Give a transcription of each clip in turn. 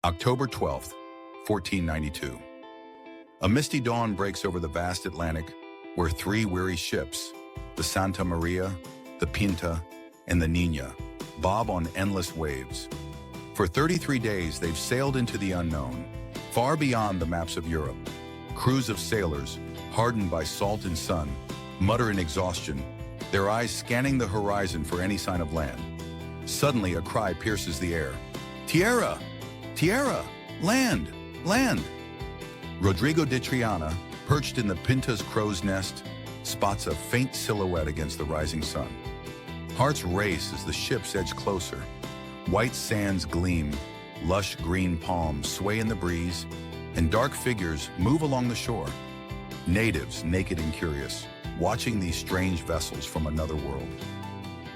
October 12th, 1492. A misty dawn breaks over the vast Atlantic, where three weary ships, the Santa Maria, the Pinta, and the Niña, bob on endless waves. For 33 days, they've sailed into the unknown, far beyond the maps of Europe. Crews of sailors, hardened by salt and sun, mutter in exhaustion, their eyes scanning the horizon for any sign of land. Suddenly, a cry pierces the air. Tierra! Tierra! Land! Land! Rodrigo de Triana, perched in the Pinta's crow's nest, spots a faint silhouette against the rising sun. Hearts race as the ships edge closer. White sands gleam, lush green palms sway in the breeze, and dark figures move along the shore. Natives, naked and curious, watching these strange vessels from another world.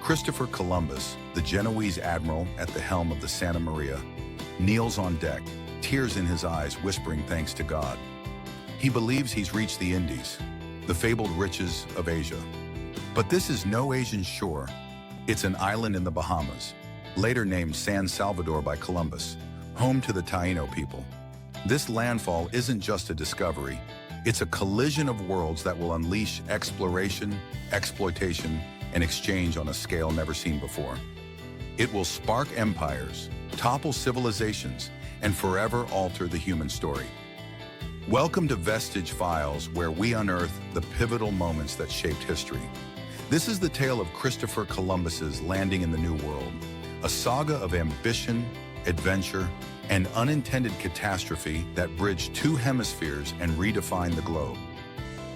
Christopher Columbus, the Genoese admiral at the helm of the Santa Maria, kneels on deck, tears in his eyes, whispering thanks to God. He believes he's reached the Indies, the fabled riches of Asia. But this is no Asian shore. It's an island in the Bahamas, later named San Salvador by Columbus, home to the Taino people. This landfall isn't just a discovery. It's a collision of worlds that will unleash exploration, exploitation, and exchange on a scale never seen before. It will spark empires, topple civilizations, and forever alter the human story. Welcome to Vestige Files, where we unearth the pivotal moments that shaped history. This is the tale of Christopher Columbus's landing in the New World, a saga of ambition, adventure, and unintended catastrophe that bridged two hemispheres and redefined the globe.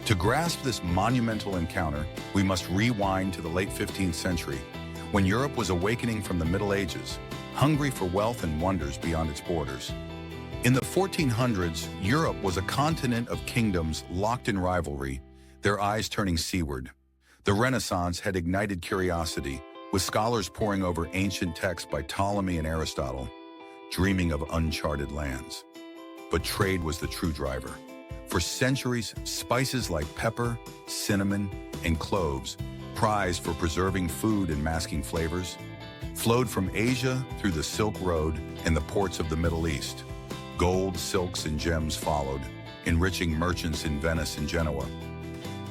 To grasp this monumental encounter, we must rewind to the late 15th century, when Europe was awakening from the Middle Ages, hungry for wealth and wonders beyond its borders. In the 1400s, Europe was a continent of kingdoms locked in rivalry, their eyes turning seaward. The Renaissance had ignited curiosity, with scholars poring over ancient texts by Ptolemy and Aristotle, dreaming of uncharted lands. But trade was the true driver. For centuries, spices like pepper, cinnamon, and cloves, prized for preserving food and masking flavors, flowed from Asia through the Silk Road and the ports of the Middle East. Gold, silks, and gems followed, enriching merchants in Venice and Genoa.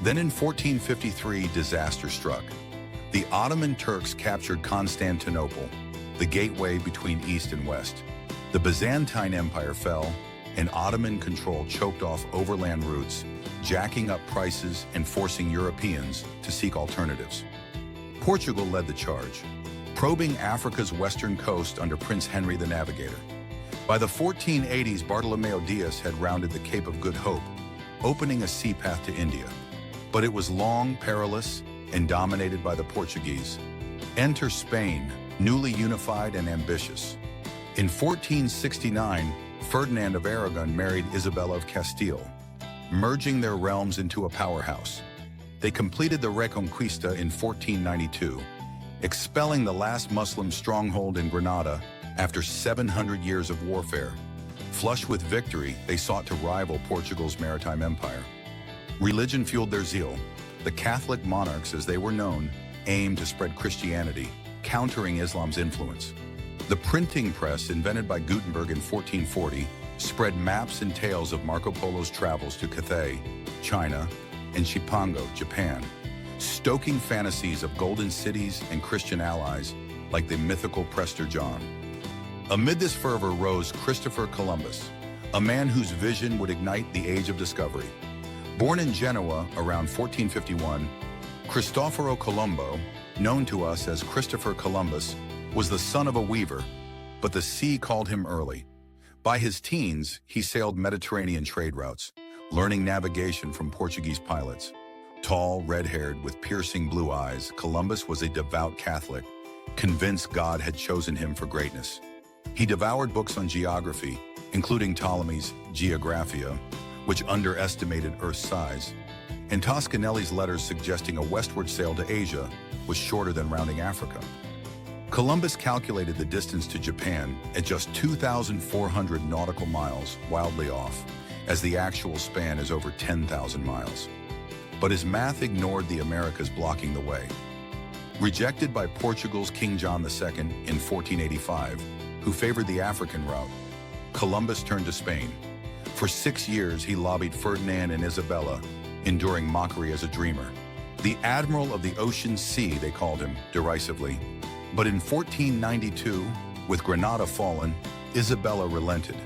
Then in 1453, disaster struck. The Ottoman Turks captured Constantinople, the gateway between East and West. The Byzantine Empire fell, and Ottoman control choked off overland routes, jacking up prices and forcing Europeans to seek alternatives. Portugal led the charge, probing Africa's western coast under Prince Henry the Navigator. By the 1480s, Bartolomeo Diaz had rounded the Cape of Good Hope, opening a sea path to India. But it was long, perilous, and dominated by the Portuguese. Enter Spain, newly unified and ambitious. In 1469, Ferdinand of Aragon married Isabella of Castile, merging their realms into a powerhouse. They completed the Reconquista in 1492, expelling the last Muslim stronghold in Granada after 700 years of warfare. Flush with victory, they sought to rival Portugal's maritime empire. Religion fueled their zeal. The Catholic monarchs, as they were known, aimed to spread Christianity, countering Islam's influence. The printing press, invented by Gutenberg in 1440, spread maps and tales of Marco Polo's travels to Cathay, China, and Cipango, Japan, stoking fantasies of golden cities and Christian allies like the mythical Prester John. Amid this fervor rose Christopher Columbus, a man whose vision would ignite the age of discovery. Born in Genoa around 1451, Cristoforo Colombo, known to us as Christopher Columbus, was the son of a weaver, but the sea called him early. By his teens, he sailed Mediterranean trade routes, learning navigation from Portuguese pilots. Tall, red-haired, with piercing blue eyes, Columbus was a devout Catholic, convinced God had chosen him for greatness. He devoured books on geography, including Ptolemy's Geographia, which underestimated Earth's size, and Toscanelli's letters suggesting a westward sail to Asia was shorter than rounding Africa. Columbus calculated the distance to Japan at just 2,400 nautical miles, wildly off, as the actual span is over 10,000 miles. But his math ignored the Americas blocking the way. Rejected by Portugal's King John II in 1485, who favored the African route, Columbus turned to Spain. For 6 years, he lobbied Ferdinand and Isabella, enduring mockery as a dreamer. The Admiral of the Ocean Sea, they called him, derisively. But in 1492, with Granada fallen, Isabella relented,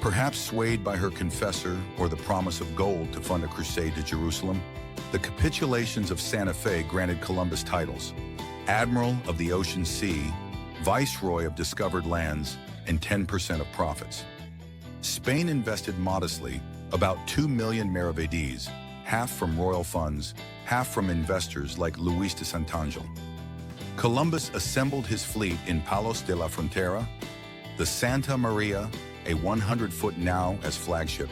perhaps swayed by her confessor or the promise of gold to fund a crusade to Jerusalem. The capitulations of Santa Fe granted Columbus titles: Admiral of the Ocean Sea, Viceroy of discovered lands, and 10% of profits. Spain invested modestly, about 2 million maravedis, half from royal funds, half from investors like Luis de Santangel. Columbus assembled his fleet in Palos de la Frontera, the Santa Maria, a 100-foot now as flagship,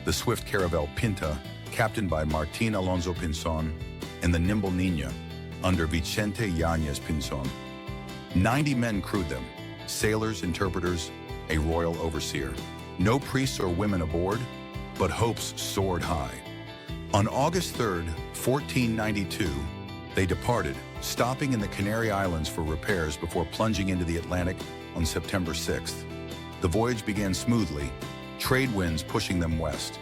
the swift caravel Pinta, captained by Martín Alonso Pinzón, and the nimble Niña, under Vicente Yáñez Pinzón. 90 men crewed them, sailors, interpreters, a royal overseer. No priests or women aboard, but hopes soared high. On August 3, 1492, they departed, stopping in the Canary Islands for repairs before plunging into the Atlantic on September 6th. The voyage began smoothly, trade winds pushing them west.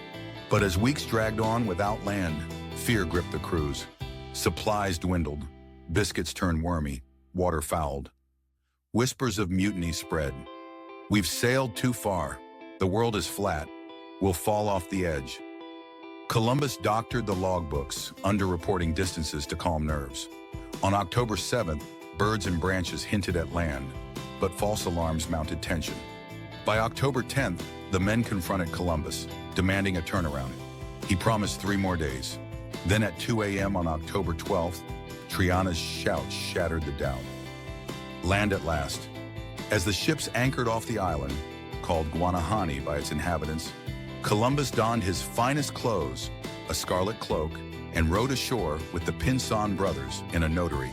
But as weeks dragged on without land, fear gripped the crews. Supplies dwindled, biscuits turned wormy, water fouled. Whispers of mutiny spread. We've sailed too far. The world is flat. We'll fall off the edge. Columbus doctored the logbooks, underreporting distances to calm nerves. On October 7th, birds and branches hinted at land, but false alarms mounted tension. By October 10th, the men confronted Columbus, demanding a turnaround. He promised 3 more days. Then at 2 a.m. on October 12th, Triana's shouts shattered the doubt. Land at last. As the ships anchored off the island, called Guanahani by its inhabitants, Columbus donned his finest clothes, a scarlet cloak, and rowed ashore with the Pinzón brothers in a notary.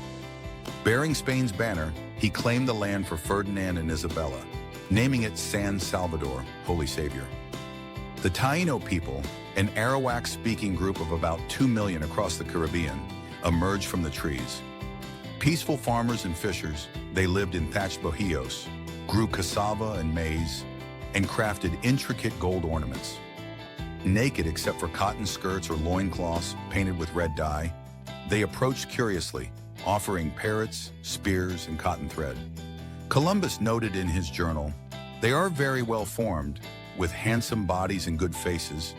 Bearing Spain's banner, he claimed the land for Ferdinand and Isabella, naming it San Salvador, Holy Savior. The Taíno people, an Arawak-speaking group of about 2 million across the Caribbean, emerged from the trees. Peaceful farmers and fishers, they lived in thatched bohíos, grew cassava and maize, and crafted intricate gold ornaments. Naked except for cotton skirts or loincloths painted with red dye, they approached curiously, offering parrots, spears, and cotton thread. Columbus noted in his journal, "They are very well formed, with handsome bodies and good faces.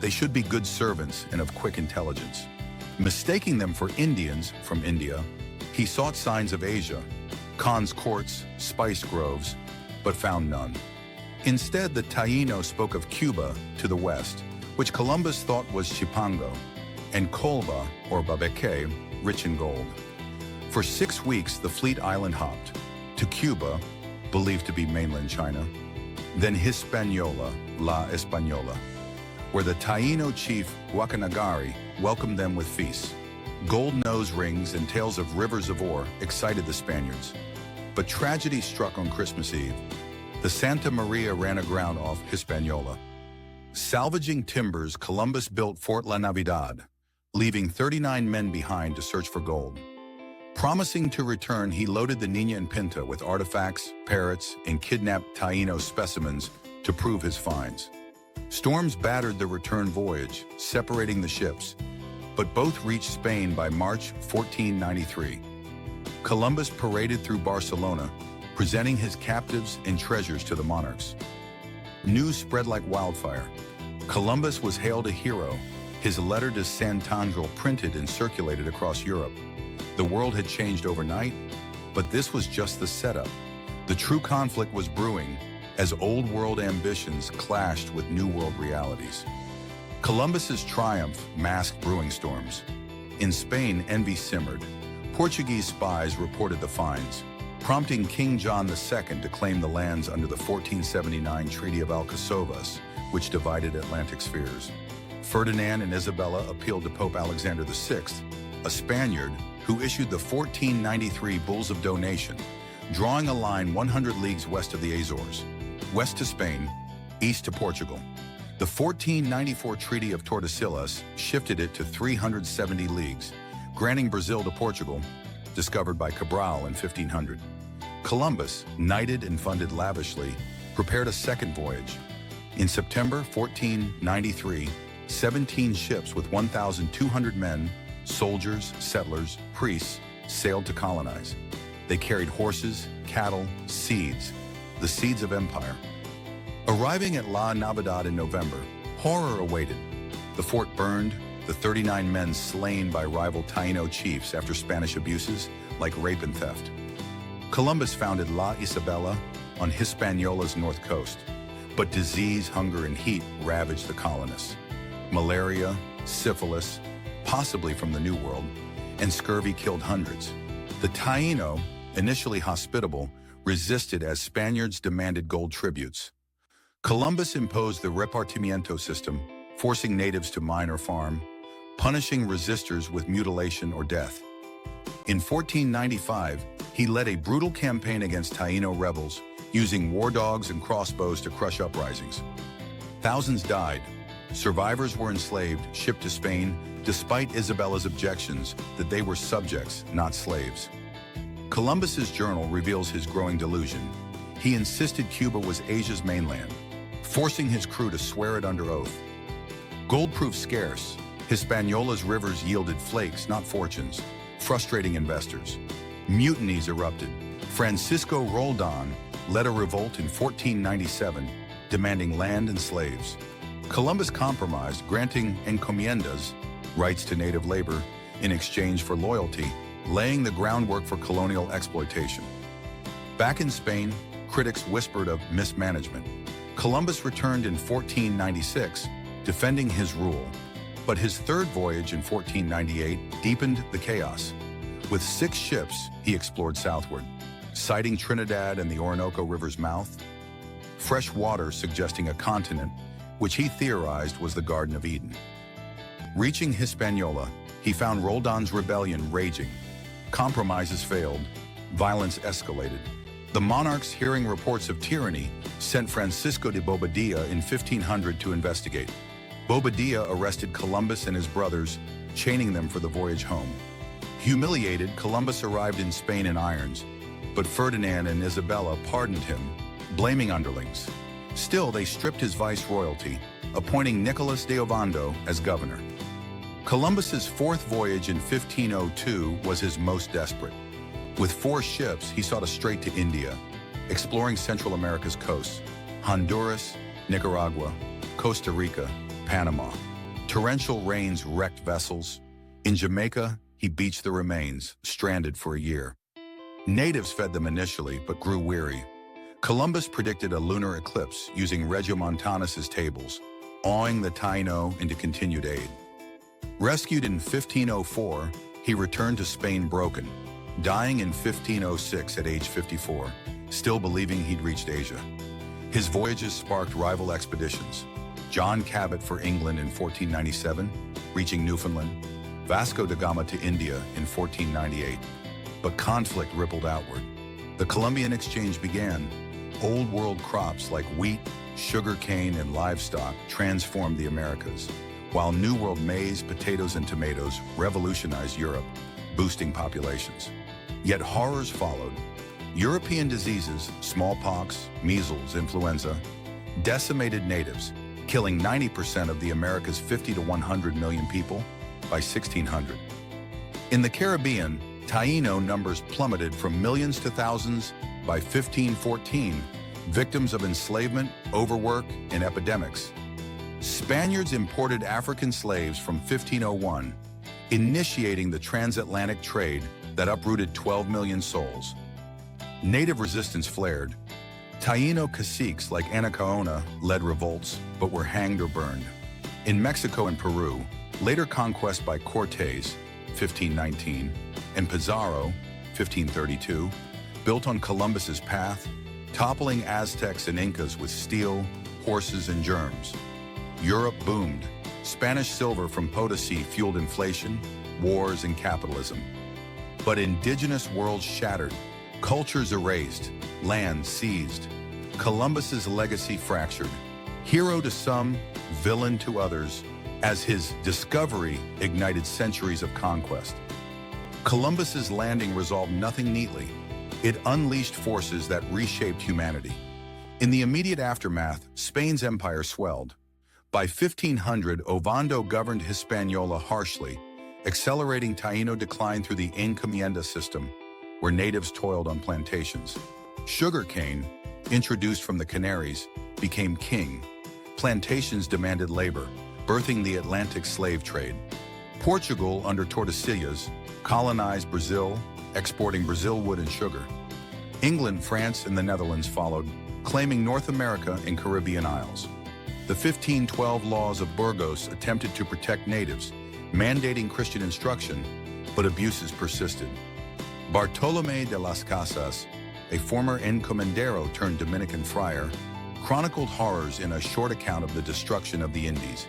They should be good servants and of quick intelligence." Mistaking them for Indians from India, he sought signs of Asia, Khan's courts, spice groves, but found none. Instead, the Taíno spoke of Cuba to the west, which Columbus thought was Chipango, and Colba, or Babeque, rich in gold. For 6 weeks, the fleet island hopped to Cuba, believed to be mainland China, then Hispaniola, La Española, where the Taíno chief Guacanagari welcomed them with feasts. Gold nose rings and tales of rivers of ore excited the Spaniards. But tragedy struck on Christmas Eve. The Santa Maria ran aground off Hispaniola. Salvaging timbers, Columbus built Fort La Navidad, leaving 39 men behind to search for gold. Promising to return, he loaded the Niña and Pinta with artifacts, parrots, and kidnapped Taíno specimens to prove his finds. Storms battered the return voyage, separating the ships, but both reached Spain by March 1493. Columbus paraded through Barcelona, presenting his captives and treasures to the monarchs. News spread like wildfire. Columbus was hailed a hero, his letter to Santangel printed and circulated across Europe. The world had changed overnight, but this was just the setup. The true conflict was brewing as old world ambitions clashed with new world realities. Columbus's triumph masked brewing storms. In Spain, envy simmered. Portuguese spies reported the finds, prompting King John II to claim the lands under the 1479 Treaty of Alcasovas, which divided Atlantic spheres. Ferdinand and Isabella appealed to Pope Alexander VI, a Spaniard who issued the 1493 Bulls of Donation, drawing a line 100 leagues west of the Azores, west to Spain, east to Portugal. The 1494 Treaty of Tordesillas shifted it to 370 leagues, granting Brazil to Portugal, discovered by Cabral in 1500. Columbus, knighted and funded lavishly, prepared a second voyage. In September 1493, 17 ships with 1,200 men, soldiers, settlers, priests, sailed to colonize. They carried horses, cattle, seeds, the seeds of empire. Arriving at La Navidad in November, horror awaited. The fort burned, the 39 men slain by rival Taino chiefs after Spanish abuses like rape and theft. Columbus founded La Isabela on Hispaniola's north coast, but disease, hunger, and heat ravaged the colonists. Malaria, syphilis, possibly from the New World, and scurvy killed hundreds. The Taino, initially hospitable, resisted as Spaniards demanded gold tributes. Columbus imposed the repartimiento system, forcing natives to mine or farm, punishing resistors with mutilation or death. In 1495, he led a brutal campaign against Taino rebels, using war dogs and crossbows to crush uprisings. Thousands died. Survivors were enslaved, shipped to Spain, despite Isabella's objections that they were subjects, not slaves. Columbus's journal reveals his growing delusion. He insisted Cuba was Asia's mainland, forcing his crew to swear it under oath. Gold proved scarce. Hispaniola's rivers yielded flakes, not fortunes, frustrating investors. Mutinies erupted. Francisco Roldan led a revolt in 1497, demanding land and slaves. Columbus compromised, granting encomiendas, rights to native labor, in exchange for loyalty, laying the groundwork for colonial exploitation. Back in Spain, critics whispered of mismanagement. Columbus returned in 1496, defending his rule. But his third voyage in 1498 deepened the chaos. With 6 ships, he explored southward, sighting Trinidad and the Orinoco River's mouth, fresh water suggesting a continent, which he theorized was the Garden of Eden. Reaching Hispaniola, he found Roldan's rebellion raging. Compromises failed, violence escalated. The monarchs, hearing reports of tyranny, sent Francisco de Bobadilla in 1500 to investigate. Bobadilla arrested Columbus and his brothers, chaining them for the voyage home. Humiliated, Columbus arrived in Spain in irons, but Ferdinand and Isabella pardoned him, blaming underlings. Still, they stripped his viceroyalty, appointing Nicolas de Ovando as governor. Columbus's fourth voyage in 1502 was his most desperate. With 4 ships, he sought a strait to India, exploring Central America's coasts, Honduras, Nicaragua, Costa Rica, Panama. Torrential rains wrecked vessels. In Jamaica, he beached the remains, stranded for a year. Natives fed them initially, but grew weary. Columbus predicted a lunar eclipse using Regiomontanus's tables, awing the Taino into continued aid. Rescued in 1504, he returned to Spain broken, dying in 1506 at age 54, still believing he'd reached Asia. His voyages sparked rival expeditions. John Cabot for England in 1497, reaching Newfoundland, Vasco da Gama to India in 1498. But conflict rippled outward. The Columbian Exchange began. Old world crops like wheat, sugar cane, and livestock transformed the Americas, while New World maize, potatoes, and tomatoes revolutionized Europe, boosting populations. Yet horrors followed. European diseases, smallpox, measles, influenza, decimated natives, killing 90% of the America's 50 to 100 million people by 1600. In the Caribbean, Taino numbers plummeted from millions to thousands by 1514, victims of enslavement, overwork, and epidemics. Spaniards imported African slaves from 1501, initiating the transatlantic trade that uprooted 12 million souls. Native resistance flared. Taino caciques like Anacaona led revolts, but were hanged or burned. In Mexico and Peru, later conquest by Cortés, 1519, and Pizarro, 1532, built on Columbus's path, toppling Aztecs and Incas with steel, horses, and germs. Europe boomed. Spanish silver from Potosi fueled inflation, wars, and capitalism. But indigenous worlds shattered, cultures erased, land seized. Columbus's legacy fractured. Hero to some, villain to others, as his discovery ignited centuries of conquest. Columbus's landing resolved nothing neatly. It unleashed forces that reshaped humanity. In the immediate aftermath, Spain's empire swelled. By 1500, Ovando governed Hispaniola harshly, accelerating Taino decline through the encomienda system, where natives toiled on plantations. Sugarcane, introduced from the Canaries, became king. Plantations demanded labor, birthing the Atlantic slave trade. Portugal, under Tordesillas, colonized Brazil, exporting Brazil wood and sugar. England, France, and the Netherlands followed, claiming North America and Caribbean isles. The 1512 laws of Burgos attempted to protect natives, mandating Christian instruction, but abuses persisted. Bartolomé de las Casas, a former encomendero turned Dominican friar, chronicled horrors in a short account of the destruction of the Indies,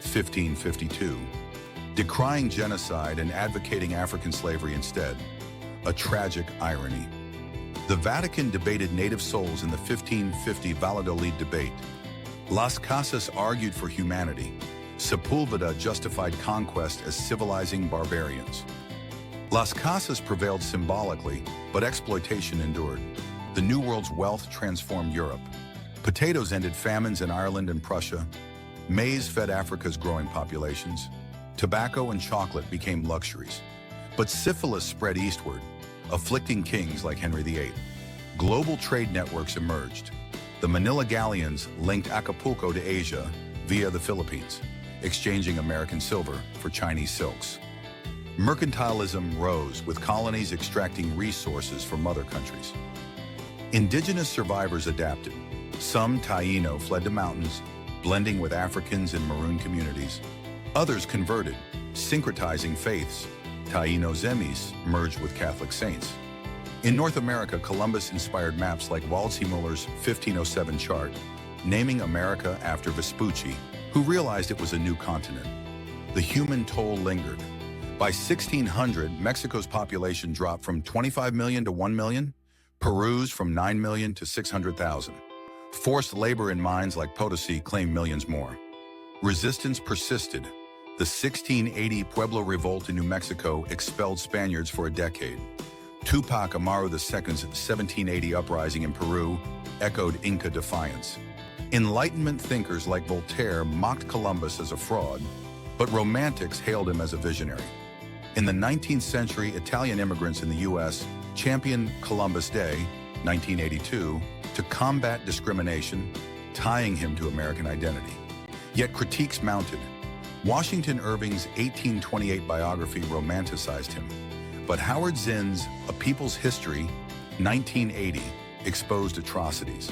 1552, decrying genocide and advocating African slavery instead, a tragic irony. The Vatican debated native souls in the 1550 Valladolid debate. Las Casas argued for humanity. Sepulveda justified conquest as civilizing barbarians. Las Casas prevailed symbolically, but exploitation endured. The New World's wealth transformed Europe. Potatoes ended famines in Ireland and Prussia. Maize fed Africa's growing populations. Tobacco and chocolate became luxuries. But syphilis spread eastward, afflicting kings like Henry VIII. Global trade networks emerged. The Manila galleons linked Acapulco to Asia via the Philippines, exchanging American silver for Chinese silks. Mercantilism rose, with colonies extracting resources from mother countries. Indigenous survivors adapted. Some Taino fled to mountains, blending with Africans in maroon communities. Others converted, syncretizing faiths. Taino Zemis merged with Catholic saints. In North America, Columbus inspired maps like Waldseemüller's 1507 chart, naming America after Vespucci, who realized it was a new continent. The human toll lingered. By 1600, Mexico's population dropped from 25 million to 1 million, Peru's from 9 million to 600,000. Forced labor in mines like Potosi claimed millions more. Resistance persisted. The 1680 Pueblo Revolt in New Mexico expelled Spaniards for a decade. Tupac Amaru II's 1780 uprising in Peru echoed Inca defiance. Enlightenment thinkers like Voltaire mocked Columbus as a fraud, but Romantics hailed him as a visionary. In the 19th century, Italian immigrants in the U.S. championed Columbus Day, 1982, to combat discrimination, tying him to American identity. Yet critiques mounted. Washington Irving's 1828 biography romanticized him, but Howard Zinn's A People's History, 1980, exposed atrocities.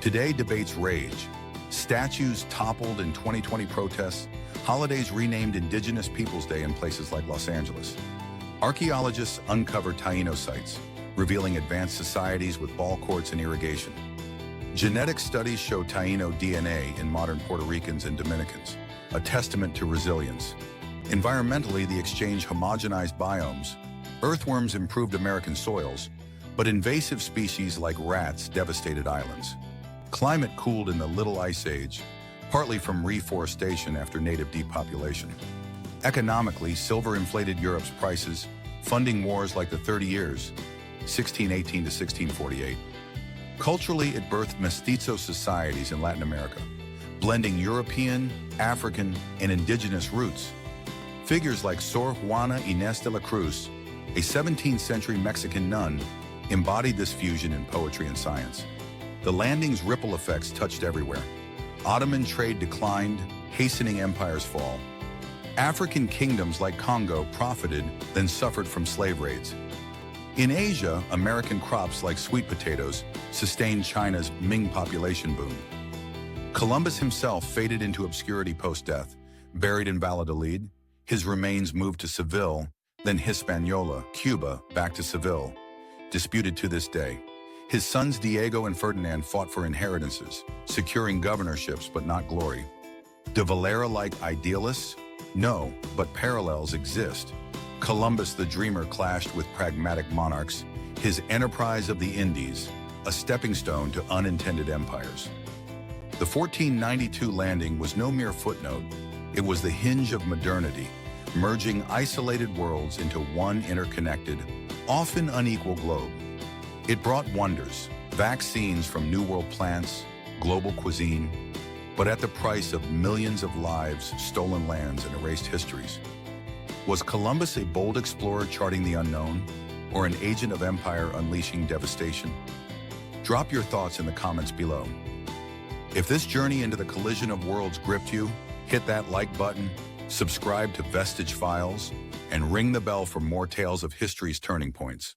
Today, debates rage. Statues toppled in 2020 protests, holidays renamed Indigenous Peoples Day in places like Los Angeles. Archaeologists uncover Taino sites, revealing advanced societies with ball courts and irrigation. Genetic studies show Taino DNA in modern Puerto Ricans and Dominicans, a testament to resilience. Environmentally, the exchange homogenized biomes. Earthworms improved American soils, but invasive species like rats devastated islands. Climate cooled in the Little Ice Age, partly from reforestation after native depopulation. Economically, silver inflated Europe's prices, funding wars like the 30 Years, 1618 to 1648. Culturally, it birthed mestizo societies in Latin America, blending European, African, and indigenous roots. Figures like Sor Juana Inés de la Cruz, a 17th century Mexican nun, embodied this fusion in poetry and science. The landing's ripple effects touched everywhere. Ottoman trade declined, hastening empire's fall. African kingdoms like Congo profited, then suffered from slave raids. In Asia, American crops like sweet potatoes sustained China's Ming population boom. Columbus himself faded into obscurity post-death, buried in Valladolid. His remains moved to Seville, then Hispaniola, Cuba, back to Seville, disputed to this day. His sons Diego and Ferdinand fought for inheritances, securing governorships but not glory. De Valera-like idealists? No, but parallels exist. Columbus the dreamer clashed with pragmatic monarchs, his enterprise of the Indies, a stepping stone to unintended empires. The 1492 landing was no mere footnote. It was the hinge of modernity, merging isolated worlds into one interconnected, often unequal globe. It brought wonders, vaccines from New World plants, global cuisine, but at the price of millions of lives, stolen lands, and erased histories. Was Columbus a bold explorer charting the unknown, or an agent of empire unleashing devastation? Drop your thoughts in the comments below. If this journey into the collision of worlds gripped you, hit that like button, subscribe to Vestige Files, and ring the bell for more tales of history's turning points.